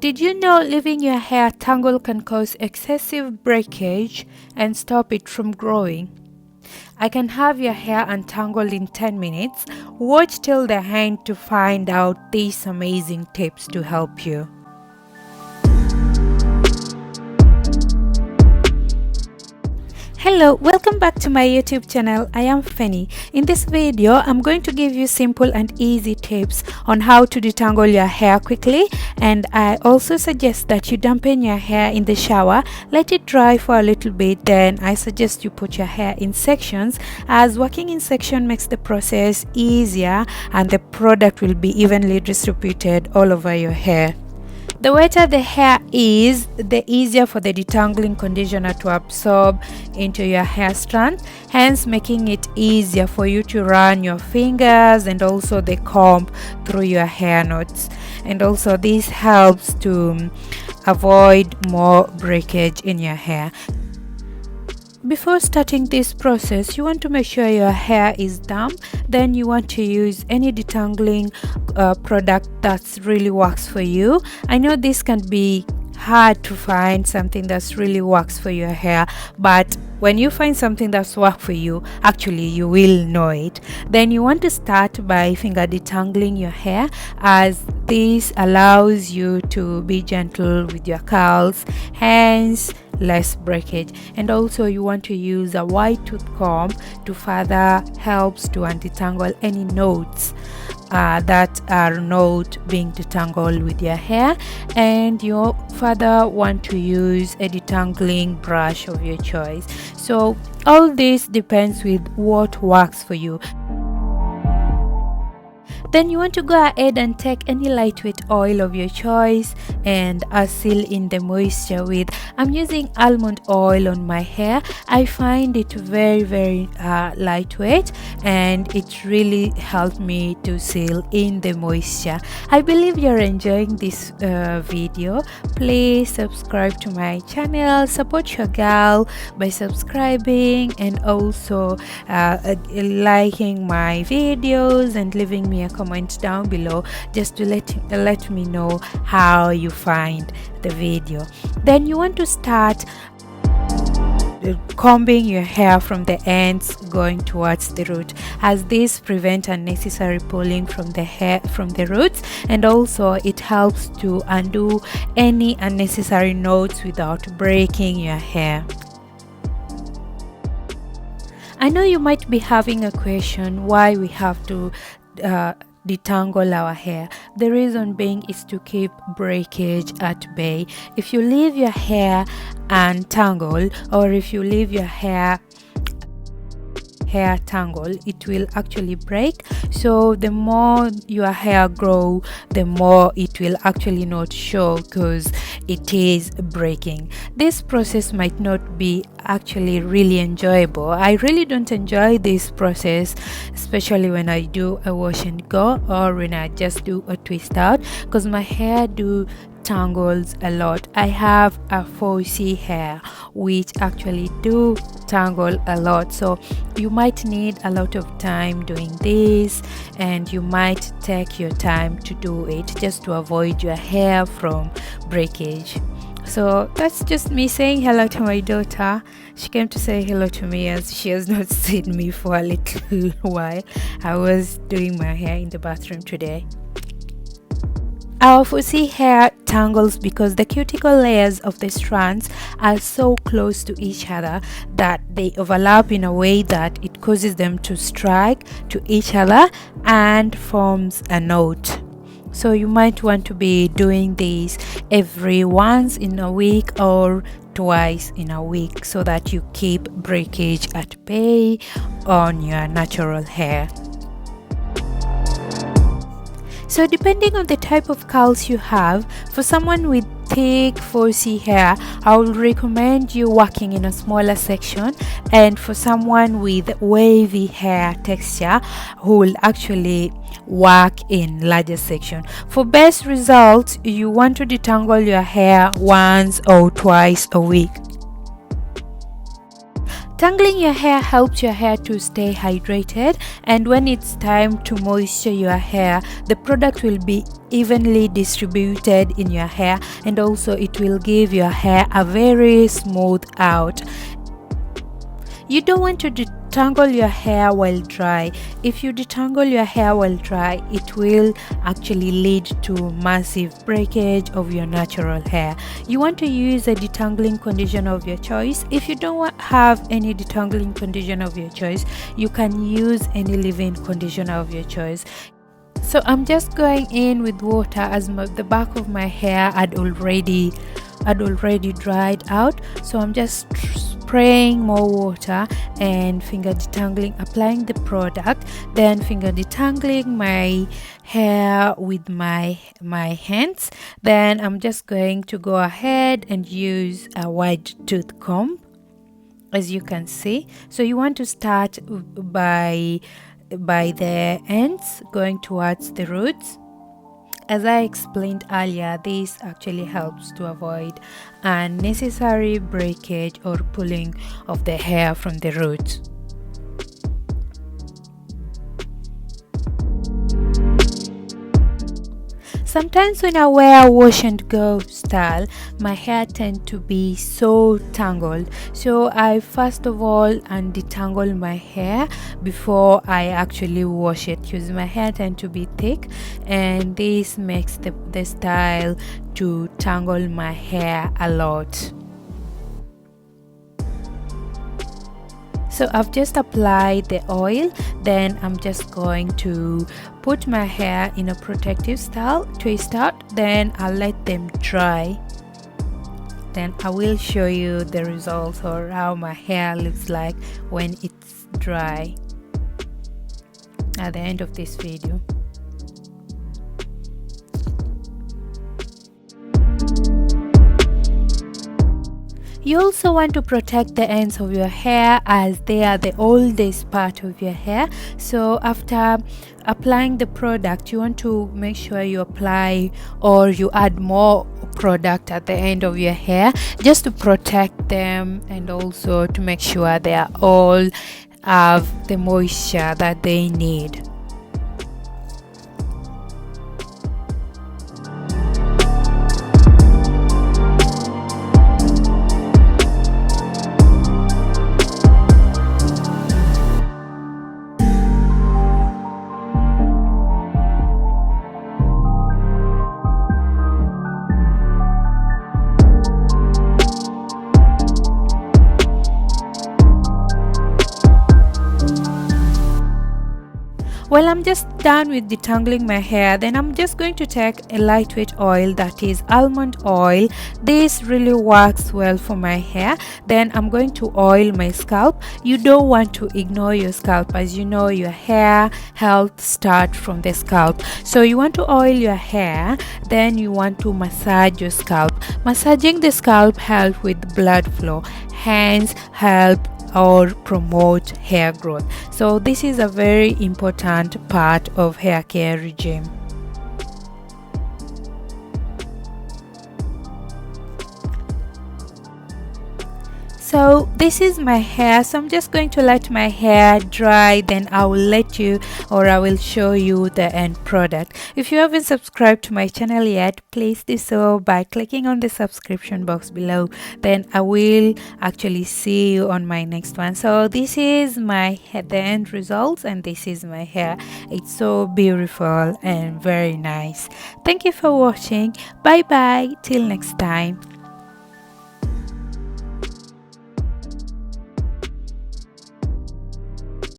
Did you know leaving your hair tangled can cause excessive breakage and stop it from growing? I can have your hair untangled in 10 minutes. Watch till the end to find out these amazing tips to help you. Hello, welcome back to my YouTube channel. I am Fanny. In this video, I'm going to give you simple and easy tips on how to detangle your hair quickly, and I also suggest that you dampen your hair in the shower, let it dry for a little bit, then I suggest you put your hair in sections, as working in section makes the process easier and the product will be evenly distributed all over your hair. The wetter the hair is, the easier for the detangling conditioner to absorb into your hair strand, hence making it easier for you to run your fingers and also the comb through your hair knots. And also this helps to avoid more breakage in your hair. Before starting this process, you want to make sure your hair is damp. Then you want to use any detangling product that really works for you. I know this can be hard to find something that really works for your hair, but when you find something that's work for you, actually you will know it. Then you want to start by finger detangling your hair, as this allows you to be gentle with your curls, hence less breakage. And also you want to use a wide tooth comb to further helps to undetangle any knots that are not being detangled with your hair. And you further want to use a detangling brush of your choice. So all this depends with what works for you. Then you want to go ahead and take any lightweight oil of your choice and seal in the moisture with. I'm using almond oil on my hair. I find it very lightweight, and it really helped me to seal in the moisture. I believe you're enjoying this video. Please subscribe to my channel, support your girl by subscribing and also liking my videos and leaving me a comment down below just to let me know how you find the video. Then you want to start combing your hair from the ends going towards the root, as this prevents unnecessary pulling from the hair from the roots, and also it helps to undo any unnecessary knots without breaking your hair. I know you might be having a question why we have to detangle our hair. The reason being is to keep breakage at bay. If you leave your hair untangled, or if you leave your hair tangled, it will actually break. So the more your hair grow, the more it will actually not show because it is breaking. This process might not be actually really enjoyable. I really don't enjoy this process, especially when I do a wash and go or when I just do a twist out, because my hair do tangles a lot. I have a 4C hair which actually do tangle a lot, so you might need a lot of time doing this, and you might take your time to do it just to avoid your hair from breakage. So that's just me saying hello to my daughter. She came to say hello to me as she has not seen me for a little while. I was doing my hair in the bathroom today. Our 4C hair tangles because the cuticle layers of the strands are so close to each other that they overlap in a way that it causes them to strike to each other and forms a knot. So you might want to be doing this every once in a week or twice in a week so that you keep breakage at bay on your natural hair. So depending on the type of curls you have, for someone with thick 4C hair, I would recommend you working in a smaller section, and for someone with wavy hair texture who will actually work in larger section. For best results, you want to detangle your hair once or twice a week. Tangling your hair helps your hair to stay hydrated, and when it's time to moisture your hair, the product will be evenly distributed in your hair, and also it will give your hair a very smooth out. You don't want to detangle your hair while dry. If you detangle your hair while dry, it will actually lead to massive breakage of your natural hair. You want to use a detangling conditioner of your choice. If you don't have any detangling conditioner of your choice, you can use any leave-in conditioner of your choice. So I'm just going in with water as the back of my hair had already dried out. So I'm just spraying more water and finger detangling, applying the product, then finger detangling my hair with my hands. Then I'm just going to go ahead and use a wide tooth comb, as you can see. So you want to start by the ends going towards the roots. As I explained earlier, this actually helps to avoid unnecessary breakage or pulling of the hair from the roots. Sometimes when I wear wash and go style, my hair tends to be so tangled. So I first of all detangle my hair before I actually wash it, because my hair tends to be thick, and this makes the style to tangle my hair a lot. So I've just applied the oil, then I'm just going to put my hair in a protective style, twist out, then I'll let them dry. Then I will show you the results or how my hair looks like when it's dry at the end of this video. You also want to protect the ends of your hair, as they are the oldest part of your hair. So after applying the product, you want to make sure you apply or you add more product at the end of your hair, just to protect them and also to make sure they are all have the moisture that they need. Well, I'm just done with detangling my hair. Then I'm just going to take a lightweight oil, that is almond oil. This really works well for my hair. Then I'm going to oil my scalp. You don't want to ignore your scalp, as you know your hair health starts from the scalp. So you want to oil your hair, then you want to massage your scalp. Massaging the scalp helps with blood flow, hence help or promote hair growth. So this is a very important part of hair care regime. So this is my hair, so I'm just going to let my hair dry, then I will show you the end product. If you haven't subscribed to my channel yet, please do so by clicking on the subscription box below. Then I will actually see you on my next one. So this is the end results, and this is my hair. It's so beautiful and very nice. Thank you for watching. Bye bye till next time.